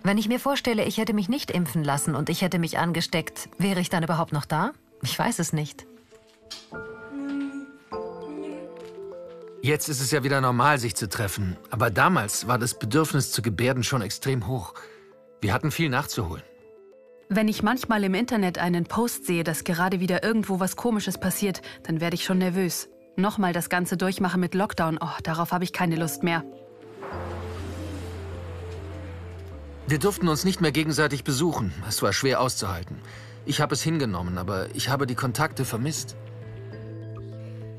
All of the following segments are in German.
Wenn ich mir vorstelle, ich hätte mich nicht impfen lassen und ich hätte mich angesteckt, wäre ich dann überhaupt noch da? Ich weiß es nicht. Jetzt ist es ja wieder normal, sich zu treffen. Aber damals war das Bedürfnis zu gebärden schon extrem hoch. Wir hatten viel nachzuholen. Wenn ich manchmal im Internet einen Post sehe, dass gerade wieder irgendwo was Komisches passiert, dann werde ich schon nervös. Nochmal das Ganze durchmachen mit Lockdown, darauf habe ich keine Lust mehr. Wir durften uns nicht mehr gegenseitig besuchen. Es war schwer auszuhalten. Ich habe es hingenommen, aber ich habe die Kontakte vermisst.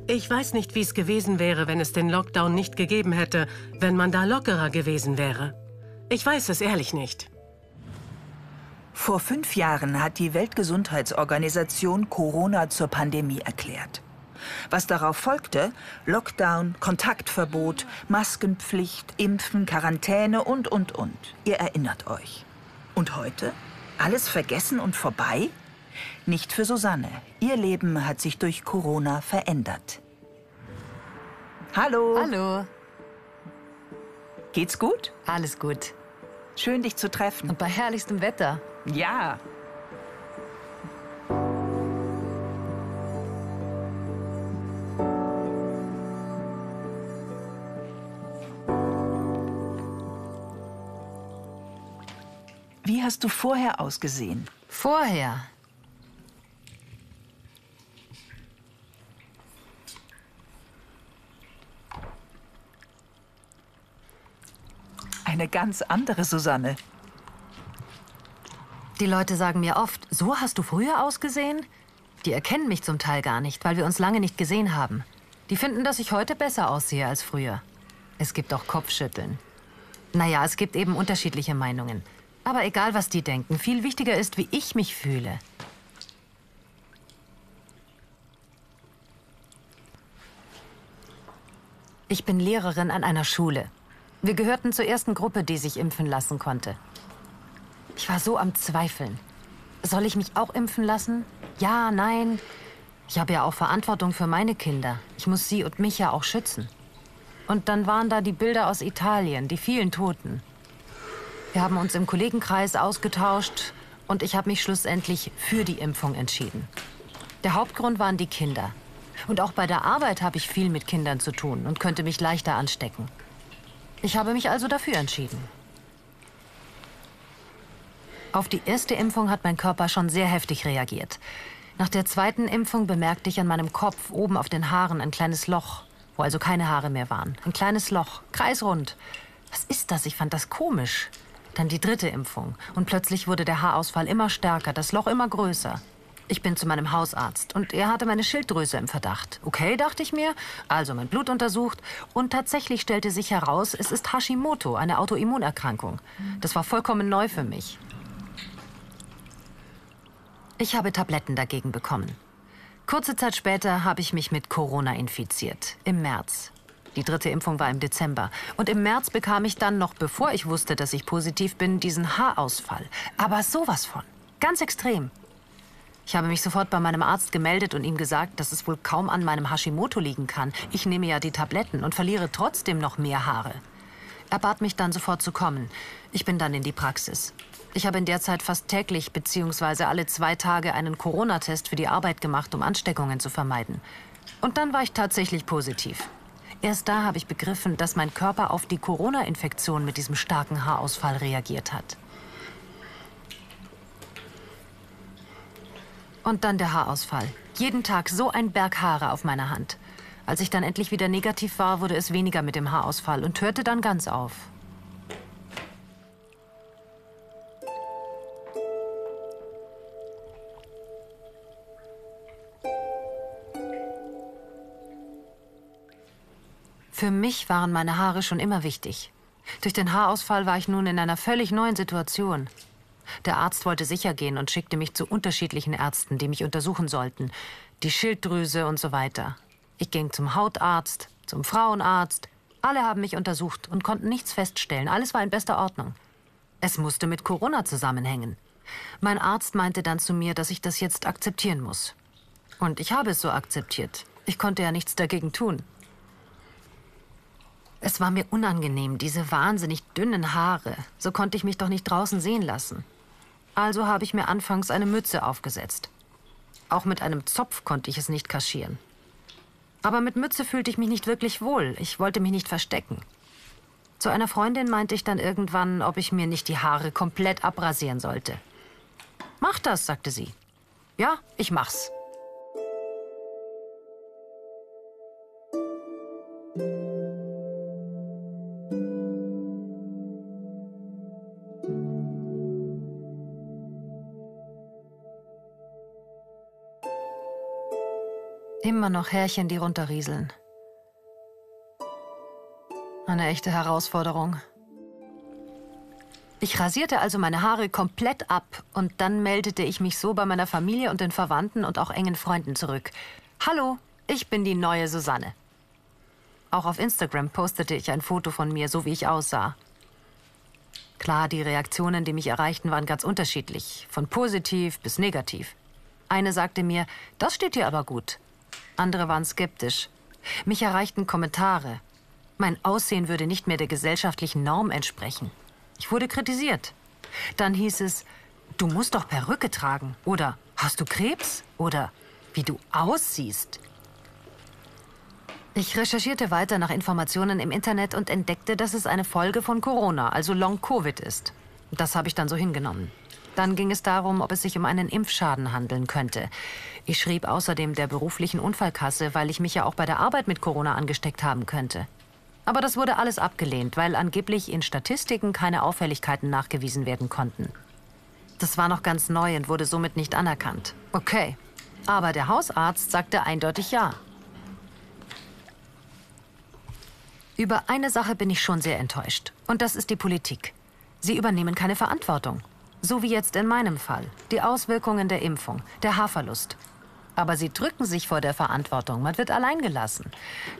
Ich weiß nicht, wie es gewesen wäre, wenn es den Lockdown nicht gegeben hätte, wenn man da lockerer gewesen wäre. Ich weiß es ehrlich nicht. Vor 5 Jahren hat die Weltgesundheitsorganisation Corona zur Pandemie erklärt. Was darauf folgte: Lockdown, Kontaktverbot, Maskenpflicht, Impfen, Quarantäne und. Ihr erinnert euch. Und heute? Alles vergessen und vorbei? Nicht für Susanne. Ihr Leben hat sich durch Corona verändert. Hallo. Hallo. Geht's gut? Alles gut. Schön, dich zu treffen. Und bei herrlichstem Wetter. Ja. Wie hast du vorher ausgesehen? Vorher? Eine ganz andere Susanne. Die Leute sagen mir oft, so hast du früher ausgesehen? Die erkennen mich zum Teil gar nicht, weil wir uns lange nicht gesehen haben. Die finden, dass ich heute besser aussehe als früher. Es gibt auch Kopfschütteln. Naja, es gibt eben unterschiedliche Meinungen. Aber egal, was die denken, viel wichtiger ist, wie ich mich fühle. Ich bin Lehrerin an einer Schule. Wir gehörten zur ersten Gruppe, die sich impfen lassen konnte. Ich war so am Zweifeln. Soll ich mich auch impfen lassen? Ja, nein. Ich habe ja auch Verantwortung für meine Kinder. Ich muss sie und mich ja auch schützen. Und dann waren da die Bilder aus Italien, die vielen Toten. Wir haben uns im Kollegenkreis ausgetauscht und ich habe mich schlussendlich für die Impfung entschieden. Der Hauptgrund waren die Kinder. Und auch bei der Arbeit habe ich viel mit Kindern zu tun und könnte mich leichter anstecken. Ich habe mich also dafür entschieden. Auf die erste Impfung hat mein Körper schon sehr heftig reagiert. Nach der zweiten Impfung bemerkte ich an meinem Kopf oben auf den Haaren ein kleines Loch, wo also keine Haare mehr waren. Ein kleines Loch, kreisrund. Was ist das? Ich fand das komisch. Dann die dritte Impfung. Und plötzlich wurde der Haarausfall immer stärker, das Loch immer größer. Ich bin zu meinem Hausarzt und er hatte meine Schilddrüse im Verdacht. Okay, dachte ich mir, also mein Blut untersucht. Und tatsächlich stellte sich heraus, es ist Hashimoto, eine Autoimmunerkrankung. Das war vollkommen neu für mich. Ich habe Tabletten dagegen bekommen. Kurze Zeit später habe ich mich mit Corona infiziert, im März. Die dritte Impfung war im Dezember. Und im März bekam ich dann, noch bevor ich wusste, dass ich positiv bin, diesen Haarausfall. Aber sowas von. Ganz extrem. Ich habe mich sofort bei meinem Arzt gemeldet und ihm gesagt, dass es wohl kaum an meinem Hashimoto liegen kann. Ich nehme ja die Tabletten und verliere trotzdem noch mehr Haare. Er bat mich dann sofort zu kommen. Ich bin dann in die Praxis. Ich habe in der Zeit fast täglich bzw. alle 2 Tage einen Corona-Test für die Arbeit gemacht, um Ansteckungen zu vermeiden. Und dann war ich tatsächlich positiv. Erst da habe ich begriffen, dass mein Körper auf die Corona-Infektion mit diesem starken Haarausfall reagiert hat. Und dann der Haarausfall. Jeden Tag so ein Berg Haare auf meiner Hand. Als ich dann endlich wieder negativ war, wurde es weniger mit dem Haarausfall und hörte dann ganz auf. Für mich waren meine Haare schon immer wichtig. Durch den Haarausfall war ich nun in einer völlig neuen Situation. Der Arzt wollte sicher gehen und schickte mich zu unterschiedlichen Ärzten, die mich untersuchen sollten. Die Schilddrüse und so weiter. Ich ging zum Hautarzt, zum Frauenarzt. Alle haben mich untersucht und konnten nichts feststellen. Alles war in bester Ordnung. Es musste mit Corona zusammenhängen. Mein Arzt meinte dann zu mir, dass ich das jetzt akzeptieren muss. Und ich habe es so akzeptiert. Ich konnte ja nichts dagegen tun. Es war mir unangenehm, diese wahnsinnig dünnen Haare. So konnte ich mich doch nicht draußen sehen lassen. Also habe ich mir anfangs eine Mütze aufgesetzt. Auch mit einem Zopf konnte ich es nicht kaschieren. Aber mit Mütze fühlte ich mich nicht wirklich wohl. Ich wollte mich nicht verstecken. Zu einer Freundin meinte ich dann irgendwann, ob ich mir nicht die Haare komplett abrasieren sollte. Mach das, sagte sie. Ja, ich mach's. Immer noch Härchen, die runterrieseln. Eine echte Herausforderung. Ich rasierte also meine Haare komplett ab und dann meldete ich mich so bei meiner Familie und den Verwandten und auch engen Freunden zurück. Hallo, ich bin die neue Susanne. Auch auf Instagram postete ich ein Foto von mir, so wie ich aussah. Klar, die Reaktionen, die mich erreichten, waren ganz unterschiedlich. Von positiv bis negativ. Eine sagte mir, das steht dir aber gut. Andere waren skeptisch. Mich erreichten Kommentare. Mein Aussehen würde nicht mehr der gesellschaftlichen Norm entsprechen. Ich wurde kritisiert. Dann hieß es, du musst doch Perücke tragen. Oder hast du Krebs? Oder wie du aussiehst. Ich recherchierte weiter nach Informationen im Internet und entdeckte, dass es eine Folge von Corona, also Long-Covid ist. Das habe ich dann so hingenommen. Dann ging es darum, ob es sich um einen Impfschaden handeln könnte. Ich schrieb außerdem der beruflichen Unfallkasse, weil ich mich ja auch bei der Arbeit mit Corona angesteckt haben könnte. Aber das wurde alles abgelehnt, weil angeblich in Statistiken keine Auffälligkeiten nachgewiesen werden konnten. Das war noch ganz neu und wurde somit nicht anerkannt. Okay, aber der Hausarzt sagte eindeutig ja. Über eine Sache bin ich schon sehr enttäuscht. Und das ist die Politik. Sie übernehmen keine Verantwortung. So wie jetzt in meinem Fall. Die Auswirkungen der Impfung, der Haarverlust. Aber sie drücken sich vor der Verantwortung. Man wird allein gelassen.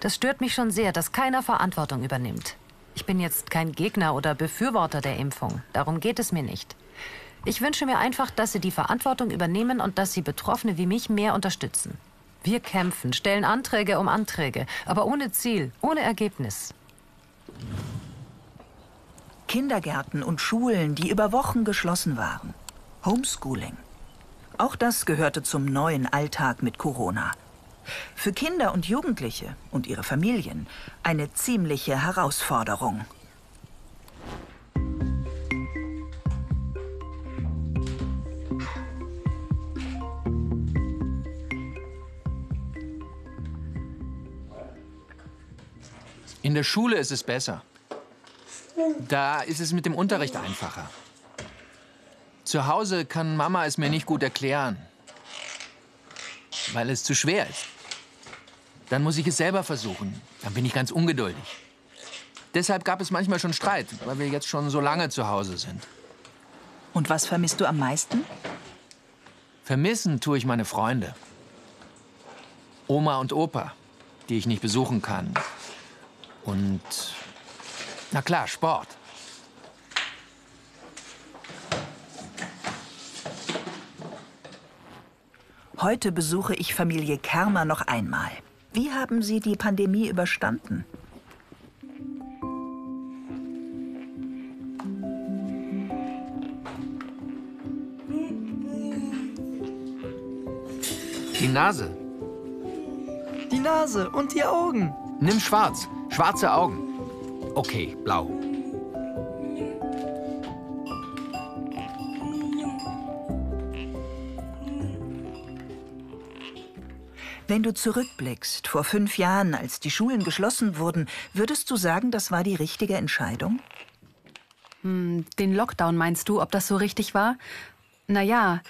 Das stört mich schon sehr, dass keiner Verantwortung übernimmt. Ich bin jetzt kein Gegner oder Befürworter der Impfung. Darum geht es mir nicht. Ich wünsche mir einfach, dass sie die Verantwortung übernehmen und dass sie Betroffene wie mich mehr unterstützen. Wir kämpfen, stellen Anträge um Anträge, aber ohne Ziel, ohne Ergebnis. Kindergärten und Schulen, die über Wochen geschlossen waren. Homeschooling. Auch das gehörte zum neuen Alltag mit Corona. Für Kinder und Jugendliche und ihre Familien eine ziemliche Herausforderung. In der Schule ist es besser. Da ist es mit dem Unterricht einfacher. Zu Hause kann Mama es mir nicht gut erklären, weil es zu schwer ist. Dann muss ich es selber versuchen. Dann bin ich ganz ungeduldig. Deshalb gab es manchmal schon Streit, weil wir jetzt schon so lange zu Hause sind. Und was vermisst du am meisten? Vermissen tue ich meine Freunde. Oma und Opa, die ich nicht besuchen kann. Und, na klar, Sport. Heute besuche ich Familie Kermer noch einmal. Wie haben Sie die Pandemie überstanden? Die Nase. Die Nase und die Augen. Nimm schwarz. Schwarze Augen. Okay, blau. Wenn du zurückblickst, vor 5 Jahren, als die Schulen geschlossen wurden, würdest du sagen, das war die richtige Entscheidung? Den Lockdown meinst du, ob das so richtig war? Naja,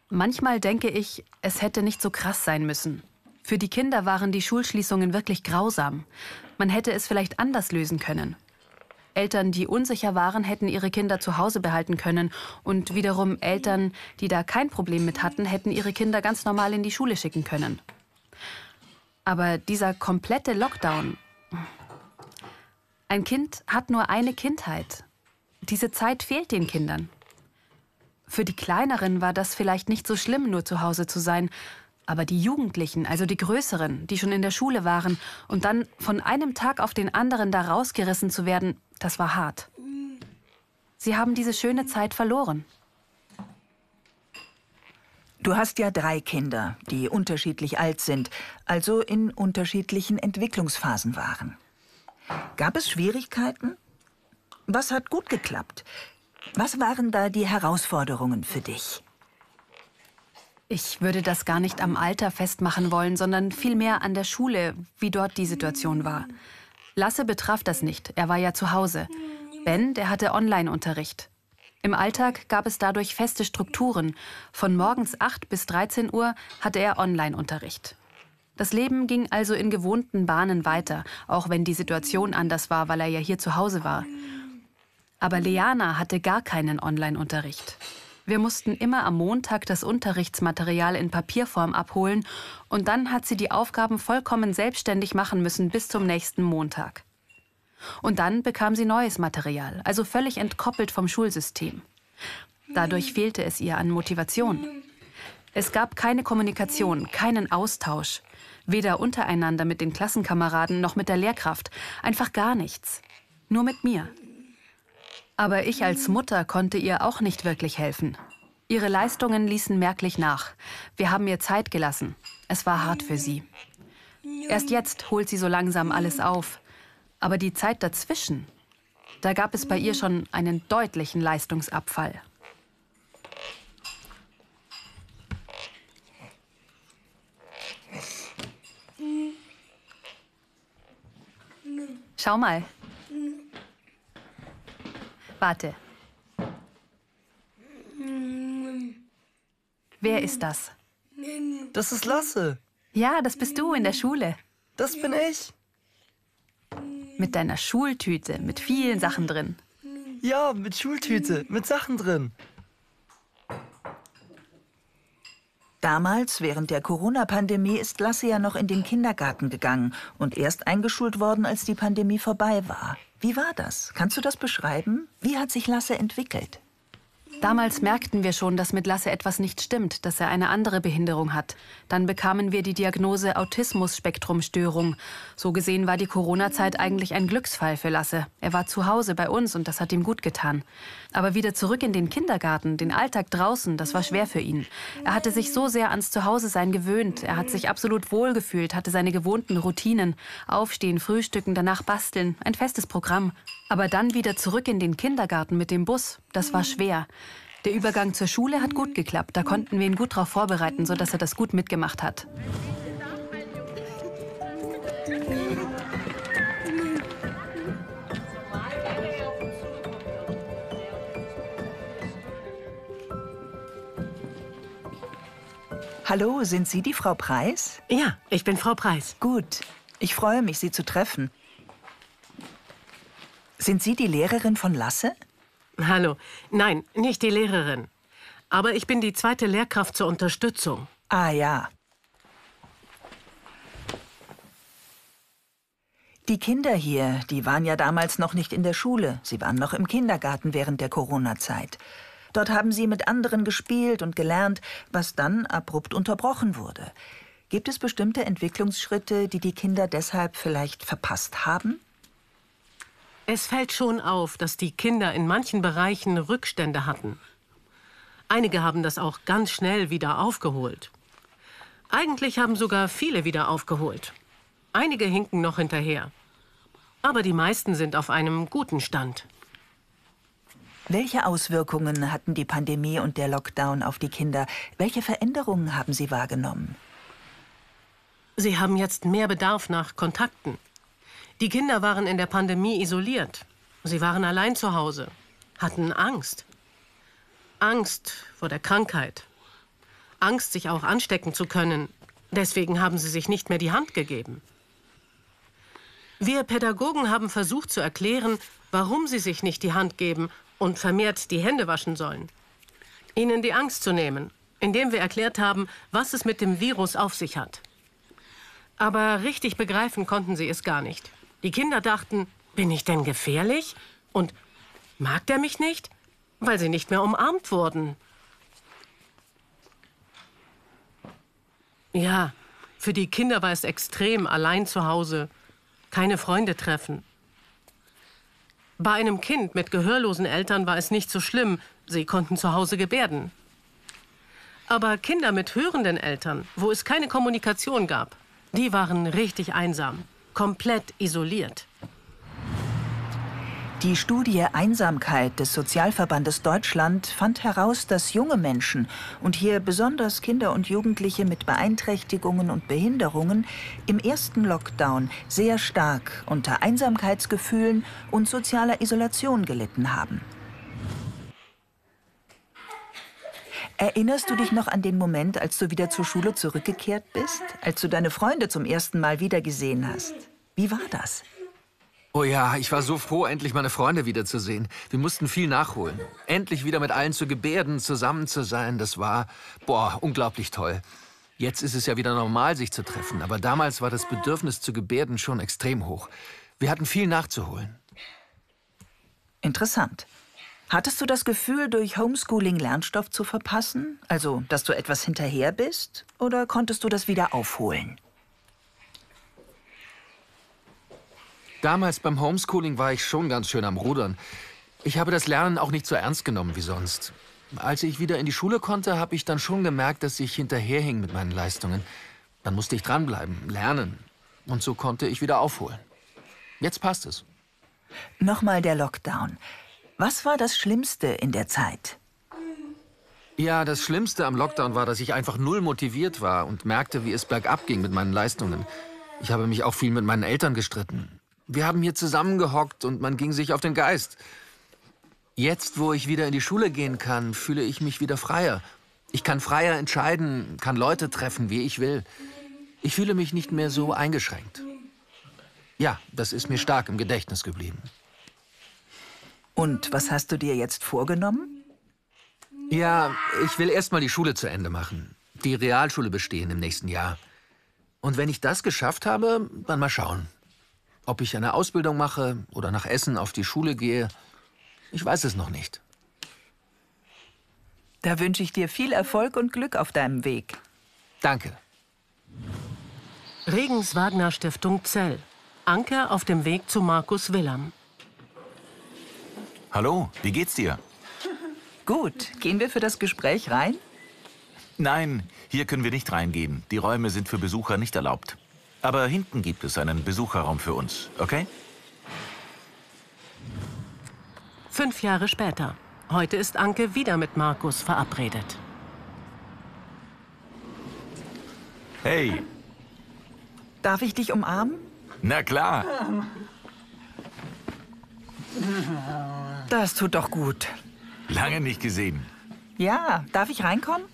manchmal denke ich, es hätte nicht so krass sein müssen. Für die Kinder waren die Schulschließungen wirklich grausam. Man hätte es vielleicht anders lösen können. Eltern, die unsicher waren, hätten ihre Kinder zu Hause behalten können. Und wiederum Eltern, die da kein Problem mit hatten, hätten ihre Kinder ganz normal in die Schule schicken können. Aber dieser komplette Lockdown... Ein Kind hat nur eine Kindheit. Diese Zeit fehlt den Kindern. Für die Kleineren war das vielleicht nicht so schlimm, nur zu Hause zu sein. Aber die Jugendlichen, also die Größeren, die schon in der Schule waren und dann von einem Tag auf den anderen da rausgerissen zu werden, das war hart. Sie haben diese schöne Zeit verloren. Du hast ja 3 Kinder, die unterschiedlich alt sind, also in unterschiedlichen Entwicklungsphasen waren. Gab es Schwierigkeiten? Was hat gut geklappt? Was waren da die Herausforderungen für dich? Ich würde das gar nicht am Alter festmachen wollen, sondern vielmehr an der Schule, wie dort die Situation war. Lasse betraf das nicht, er war ja zu Hause. Ben, der hatte Online-Unterricht. Im Alltag gab es dadurch feste Strukturen. Von morgens 8 bis 13 Uhr hatte er Online-Unterricht. Das Leben ging also in gewohnten Bahnen weiter, auch wenn die Situation anders war, weil er ja hier zu Hause war. Aber Leana hatte gar keinen Online-Unterricht. Wir mussten immer am Montag das Unterrichtsmaterial in Papierform abholen und dann hat sie die Aufgaben vollkommen selbstständig machen müssen bis zum nächsten Montag. Und dann bekam sie neues Material, also völlig entkoppelt vom Schulsystem. Dadurch fehlte es ihr an Motivation. Es gab keine Kommunikation, keinen Austausch. Weder untereinander mit den Klassenkameraden noch mit der Lehrkraft. Einfach gar nichts. Nur mit mir. Aber ich als Mutter konnte ihr auch nicht wirklich helfen. Ihre Leistungen ließen merklich nach. Wir haben ihr Zeit gelassen. Es war hart für sie. Erst jetzt holt sie so langsam alles auf. Aber die Zeit dazwischen, da gab es bei ihr schon einen deutlichen Leistungsabfall. Schau mal. Warte. Wer ist das? Das ist Lasse. Ja, das bist du in der Schule. Das bin ich. Mit deiner Schultüte, mit vielen Sachen drin. Ja, mit Schultüte, mit Sachen drin. Damals, während der Corona-Pandemie, ist Lasse ja noch in den Kindergarten gegangen und erst eingeschult worden, als die Pandemie vorbei war. Wie war das? Kannst du das beschreiben? Wie hat sich Lasse entwickelt? Damals merkten wir schon, dass mit Lasse etwas nicht stimmt, dass er eine andere Behinderung hat. Dann bekamen wir die Diagnose Autismus-Spektrum-Störung. So gesehen war die Corona-Zeit eigentlich ein Glücksfall für Lasse. Er war zu Hause bei uns und das hat ihm gut getan. Aber wieder zurück in den Kindergarten, den Alltag draußen, das war schwer für ihn. Er hatte sich so sehr ans Zuhause-Sein gewöhnt. Er hat sich absolut wohlgefühlt, hatte seine gewohnten Routinen. Aufstehen, frühstücken, danach basteln, ein festes Programm. Aber dann wieder zurück in den Kindergarten mit dem Bus, das war schwer. Der Übergang zur Schule hat gut geklappt. Da konnten wir ihn gut darauf vorbereiten, sodass er das gut mitgemacht hat. Hallo, sind Sie die Frau Preis? Ja, ich bin Frau Preis. Gut, ich freue mich, Sie zu treffen. Sind Sie die Lehrerin von Lasse? Hallo. Nein, nicht die Lehrerin. Aber ich bin die zweite Lehrkraft zur Unterstützung. Ah ja. Die Kinder hier, die waren ja damals noch nicht in der Schule. Sie waren noch im Kindergarten während der Corona-Zeit. Dort haben sie mit anderen gespielt und gelernt, was dann abrupt unterbrochen wurde. Gibt es bestimmte Entwicklungsschritte, die die Kinder deshalb vielleicht verpasst haben? Es fällt schon auf, dass die Kinder in manchen Bereichen Rückstände hatten. Einige haben das auch ganz schnell wieder aufgeholt. Eigentlich haben sogar viele wieder aufgeholt. Einige hinken noch hinterher. Aber die meisten sind auf einem guten Stand. Welche Auswirkungen hatten die Pandemie und der Lockdown auf die Kinder? Welche Veränderungen haben sie wahrgenommen? Sie haben jetzt mehr Bedarf nach Kontakten. Die Kinder waren in der Pandemie isoliert. Sie waren allein zu Hause, hatten Angst. Angst vor der Krankheit. Angst, sich auch anstecken zu können. Deswegen haben sie sich nicht mehr die Hand gegeben. Wir Pädagogen haben versucht zu erklären, warum sie sich nicht die Hand geben und vermehrt die Hände waschen sollen. Ihnen die Angst zu nehmen, indem wir erklärt haben, was es mit dem Virus auf sich hat. Aber richtig begreifen konnten sie es gar nicht. Die Kinder dachten, bin ich denn gefährlich? Und mag der mich nicht? Weil sie nicht mehr umarmt wurden. Ja, für die Kinder war es extrem, allein zu Hause, keine Freunde treffen. Bei einem Kind mit gehörlosen Eltern war es nicht so schlimm, sie konnten zu Hause gebärden. Aber Kinder mit hörenden Eltern, wo es keine Kommunikation gab, die waren richtig einsam, komplett isoliert. Die Studie Einsamkeit des Sozialverbandes Deutschland fand heraus, dass junge Menschen, und hier besonders Kinder und Jugendliche mit Beeinträchtigungen und Behinderungen, im ersten Lockdown sehr stark unter Einsamkeitsgefühlen und sozialer Isolation gelitten haben. Erinnerst du dich noch an den Moment, als du wieder zur Schule zurückgekehrt bist? Als du deine Freunde zum ersten Mal wieder gesehen hast? Wie war das? Oh ja, ich war so froh, endlich meine Freunde wiederzusehen. Wir mussten viel nachholen. Endlich wieder mit allen zu gebärden, zusammen zu sein, das war, unglaublich toll. Jetzt ist es ja wieder normal, sich zu treffen. Aber damals war das Bedürfnis zu gebärden schon extrem hoch. Wir hatten viel nachzuholen. Interessant. Hattest du das Gefühl, durch Homeschooling Lernstoff zu verpassen? Also, dass du etwas hinterher bist? Oder konntest du das wieder aufholen? Damals beim Homeschooling war ich schon ganz schön am Rudern. Ich habe das Lernen auch nicht so ernst genommen wie sonst. Als ich wieder in die Schule konnte, habe ich dann schon gemerkt, dass ich hinterherhing mit meinen Leistungen. Dann musste ich dranbleiben, lernen. Und so konnte ich wieder aufholen. Jetzt passt es. Nochmal der Lockdown. Was war das Schlimmste in der Zeit? Ja, das Schlimmste am Lockdown war, dass ich einfach null motiviert war und merkte, wie es bergab ging mit meinen Leistungen. Ich habe mich auch viel mit meinen Eltern gestritten. Wir haben hier zusammengehockt und man ging sich auf den Geist. Jetzt, wo ich wieder in die Schule gehen kann, fühle ich mich wieder freier. Ich kann freier entscheiden, kann Leute treffen, wie ich will. Ich fühle mich nicht mehr so eingeschränkt. Ja, das ist mir stark im Gedächtnis geblieben. Und was hast du dir jetzt vorgenommen? Ja, ich will erst mal die Schule zu Ende machen. Die Realschule bestehen im nächsten Jahr. Und wenn ich das geschafft habe, dann mal schauen. Ob ich eine Ausbildung mache oder nach Essen auf die Schule gehe, ich weiß es noch nicht. Da wünsche ich dir viel Erfolg und Glück auf deinem Weg. Danke. Regens-Wagner-Stiftung Zell. Anke auf dem Weg zu Markus Willam. Hallo, wie geht's dir? Gut, gehen wir für das Gespräch rein? Nein, hier können wir nicht reingehen. Die Räume sind für Besucher nicht erlaubt. Aber hinten gibt es einen Besucherraum für uns, okay? 5 Jahre später. Heute ist Anke wieder mit Markus verabredet. Hey, Darf ich dich umarmen? na klar. Das tut doch gut. Lange nicht gesehen. Ja, darf ich reinkommen?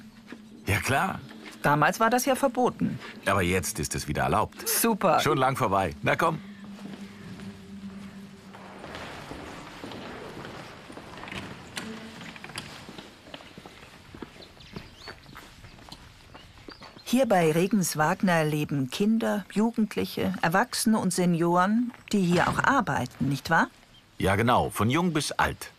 Ja klar. Damals war das ja verboten. Aber jetzt ist es wieder erlaubt. Super. Schon lang vorbei. Na komm. Hier bei Regens-Wagner leben Kinder, Jugendliche, Erwachsene und Senioren, die hier auch arbeiten, nicht wahr? Ja genau, von jung bis alt.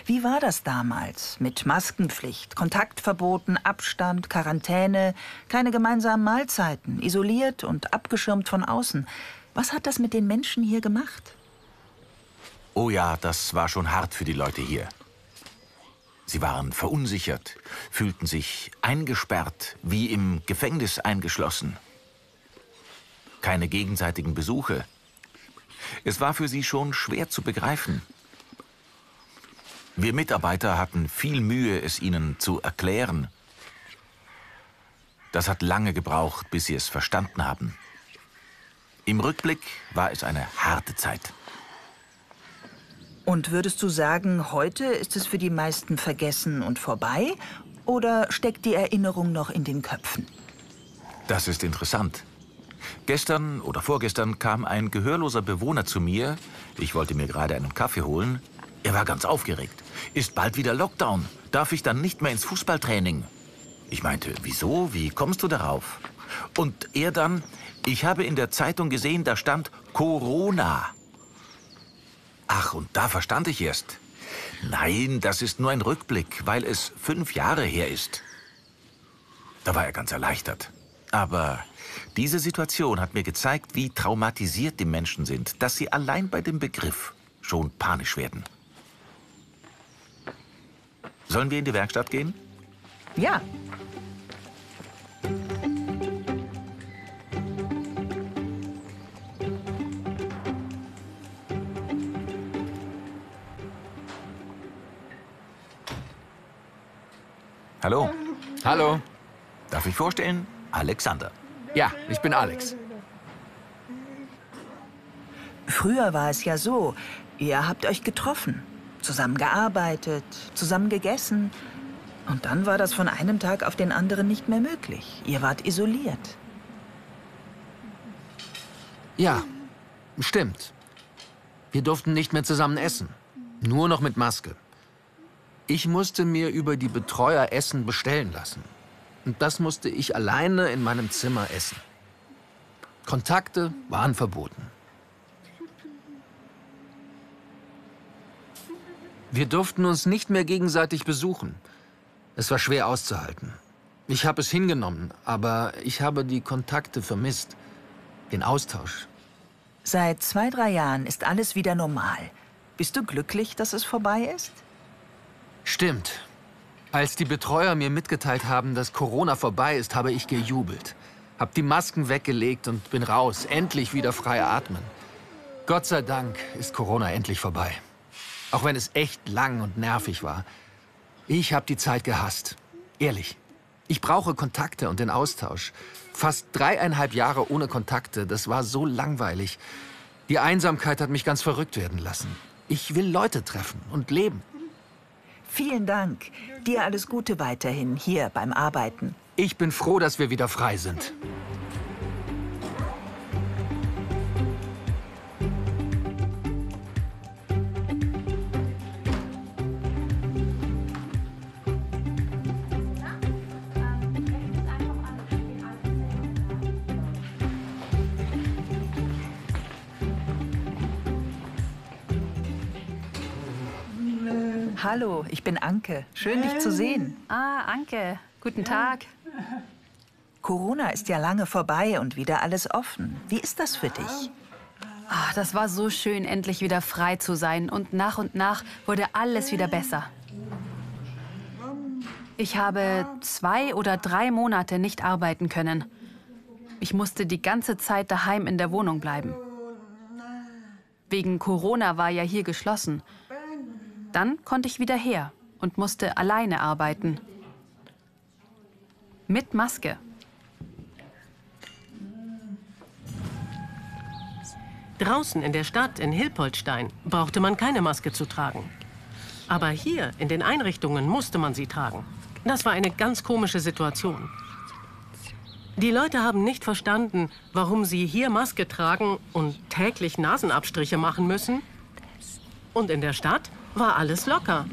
Wie war das damals mit Maskenpflicht, Kontaktverboten, Abstand, Quarantäne, keine gemeinsamen Mahlzeiten, isoliert und abgeschirmt von außen? Was hat das mit den Menschen hier gemacht? Oh ja, das war schon hart für die Leute hier. Sie waren verunsichert, fühlten sich eingesperrt, wie im Gefängnis eingeschlossen. Keine gegenseitigen Besuche. Es war für sie schon schwer zu begreifen. Wir Mitarbeiter hatten viel Mühe, es ihnen zu erklären. Das hat lange gebraucht, bis sie es verstanden haben. Im Rückblick war es eine harte Zeit. Und würdest du sagen, heute ist es für die meisten vergessen und vorbei? Oder steckt die Erinnerung noch in den Köpfen? Das ist interessant. Gestern oder vorgestern kam ein gehörloser Bewohner zu mir. Ich wollte mir gerade einen Kaffee holen. Er war ganz aufgeregt. Ist bald wieder Lockdown. Darf ich dann nicht mehr ins Fußballtraining? Ich meinte, wieso? Wie kommst du darauf? Und er dann, ich habe in der Zeitung gesehen, da stand Corona. Ach, und da verstand ich erst. Nein, das ist nur ein Rückblick, weil es 5 Jahre her ist. Da war er ganz erleichtert. Aber diese Situation hat mir gezeigt, wie traumatisiert die Menschen sind, dass sie allein bei dem Begriff schon panisch werden. Sollen wir in die Werkstatt gehen? Ja. Hallo, Hallo. darf ich vorstellen? Alexander. Ja, ich bin Alex. Früher war es ja so, ihr habt euch getroffen, zusammen gearbeitet, zusammen gegessen. Und dann war das von einem Tag auf den anderen nicht mehr möglich. Ihr wart isoliert. Ja, stimmt. Wir durften nicht mehr zusammen essen. Nur noch mit Maske. Ich musste mir über die Betreuer Essen bestellen lassen. Und das musste ich alleine in meinem Zimmer essen. Kontakte waren verboten. Wir durften uns nicht mehr gegenseitig besuchen. Es war schwer auszuhalten. Ich habe es hingenommen, aber ich habe die Kontakte vermisst. Den Austausch. Seit 2, 3 Jahren ist alles wieder normal. Bist du glücklich, dass es vorbei ist? Stimmt. Als die Betreuer mir mitgeteilt haben, dass Corona vorbei ist, habe ich gejubelt. Hab die Masken weggelegt und bin raus. Endlich wieder frei atmen. Gott sei Dank ist Corona endlich vorbei. Auch wenn es echt lang und nervig war. Ich habe die Zeit gehasst. Ehrlich. Ich brauche Kontakte und den Austausch. Fast 3,5 Jahre ohne Kontakte, das war so langweilig. Die Einsamkeit hat mich ganz verrückt werden lassen. Ich will Leute treffen und leben. Vielen Dank. Dir alles Gute weiterhin hier beim Arbeiten. Ich bin froh, dass wir wieder frei sind. Hallo, ich bin Anke. Schön, dich zu sehen. Ah, Anke. Guten Tag. Corona ist ja lange vorbei und wieder alles offen. Wie ist das für dich? Ah, das war so schön, endlich wieder frei zu sein. Und nach wurde alles wieder besser. Ich habe 2 oder 3 Monate nicht arbeiten können. Ich musste die ganze Zeit daheim in der Wohnung bleiben. Wegen Corona war ja hier geschlossen. Dann konnte ich wieder her und musste alleine arbeiten. Mit Maske. Draußen in der Stadt, in Hilpoltstein, brauchte man keine Maske zu tragen. Aber hier, in den Einrichtungen, musste man sie tragen. Das war eine ganz komische Situation. Die Leute haben nicht verstanden, warum sie hier Maske tragen und täglich Nasenabstriche machen müssen. Und in der Stadt war alles locker.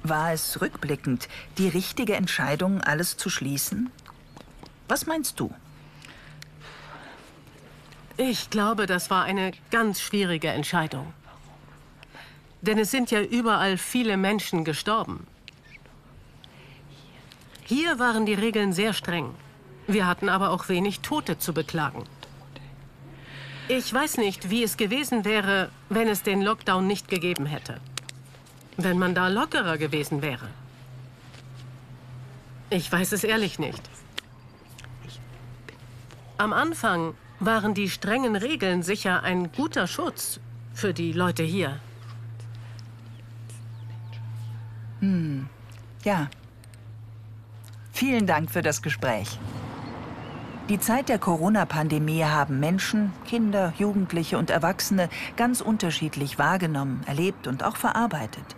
War es rückblickend die richtige Entscheidung, alles zu schließen? Was meinst du? Ich glaube, das war eine ganz schwierige Entscheidung. Denn es sind ja überall viele Menschen gestorben. Hier waren die Regeln sehr streng. Wir hatten aber auch wenig Tote zu beklagen. Ich weiß nicht, wie es gewesen wäre, wenn es den Lockdown nicht gegeben hätte. Wenn man da lockerer gewesen wäre. Ich weiß es ehrlich nicht. Am Anfang waren die strengen Regeln sicher ein guter Schutz für die Leute hier. Ja. Vielen Dank für das Gespräch. Die Zeit der Corona-Pandemie haben Menschen, Kinder, Jugendliche und Erwachsene ganz unterschiedlich wahrgenommen, erlebt und auch verarbeitet.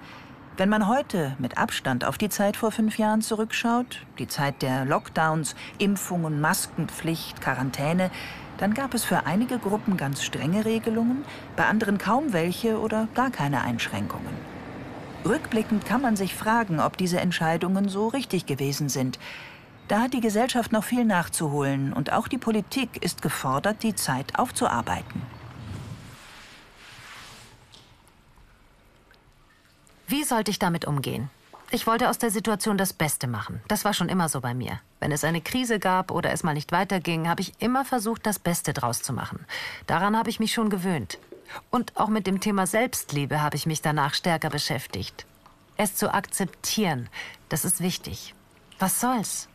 Wenn man heute mit Abstand auf die Zeit vor 5 Jahren zurückschaut, die Zeit der Lockdowns, Impfungen, Maskenpflicht, Quarantäne, dann gab es für einige Gruppen ganz strenge Regelungen, bei anderen kaum welche oder gar keine Einschränkungen. Rückblickend kann man sich fragen, ob diese Entscheidungen so richtig gewesen sind. Da hat die Gesellschaft noch viel nachzuholen und auch die Politik ist gefordert, die Zeit aufzuarbeiten. Wie sollte ich damit umgehen? Ich wollte aus der Situation das Beste machen. Das war schon immer so bei mir. Wenn es eine Krise gab oder es mal nicht weiterging, habe ich immer versucht, das Beste draus zu machen. Daran habe ich mich schon gewöhnt. Und auch mit dem Thema Selbstliebe habe ich mich danach stärker beschäftigt. Es zu akzeptieren, das ist wichtig. Was soll's?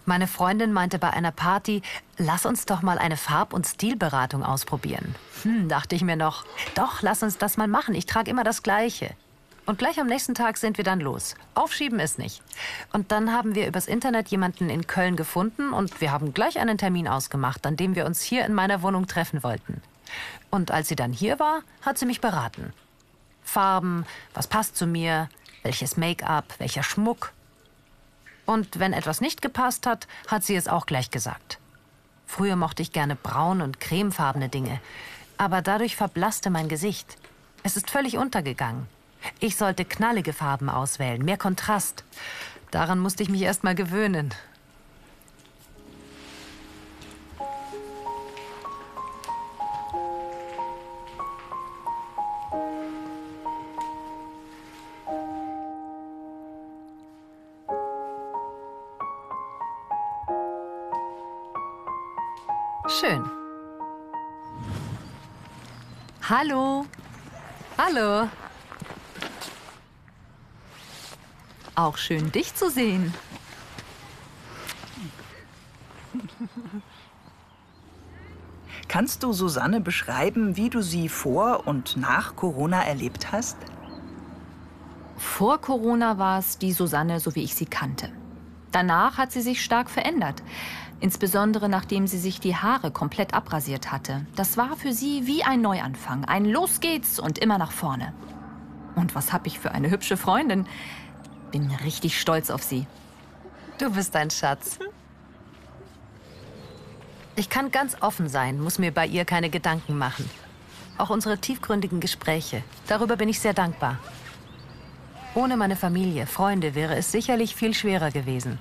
Meine Freundin meinte bei einer Party, lass uns doch mal eine Farb- und Stilberatung ausprobieren. Dachte ich mir noch, doch, lass uns das mal machen. Ich trage immer das Gleiche. Und gleich am nächsten Tag sind wir dann los. Aufschieben ist nicht. Und dann haben wir übers Internet jemanden in Köln gefunden und wir haben gleich einen Termin ausgemacht, an dem wir uns hier in meiner Wohnung treffen wollten. Und als sie dann hier war, hat sie mich beraten. Farben, was passt zu mir, welches Make-up, welcher Schmuck. Und wenn etwas nicht gepasst hat, hat sie es auch gleich gesagt. Früher mochte ich gerne braun- und cremefarbene Dinge. Aber dadurch verblasste mein Gesicht. Es ist völlig untergegangen. Ich sollte knallige Farben auswählen, mehr Kontrast. Daran musste ich mich erst mal gewöhnen. Schön. Hallo. Hallo. Auch schön, dich zu sehen. Kannst du Susanne beschreiben, wie du sie vor und nach Corona erlebt hast? Vor Corona war es die Susanne, so wie ich sie kannte. Danach hat sie sich stark verändert. Insbesondere nachdem sie sich die Haare komplett abrasiert hatte. Das war für sie wie ein Neuanfang. Ein Los geht's und immer nach vorne. Und was hab ich für eine hübsche Freundin. Bin richtig stolz auf sie. Du bist ein Schatz. Ich kann ganz offen sein, muss mir bei ihr keine Gedanken machen. Auch unsere tiefgründigen Gespräche, darüber bin ich sehr dankbar. Ohne meine Familie, Freunde wäre es sicherlich viel schwerer gewesen.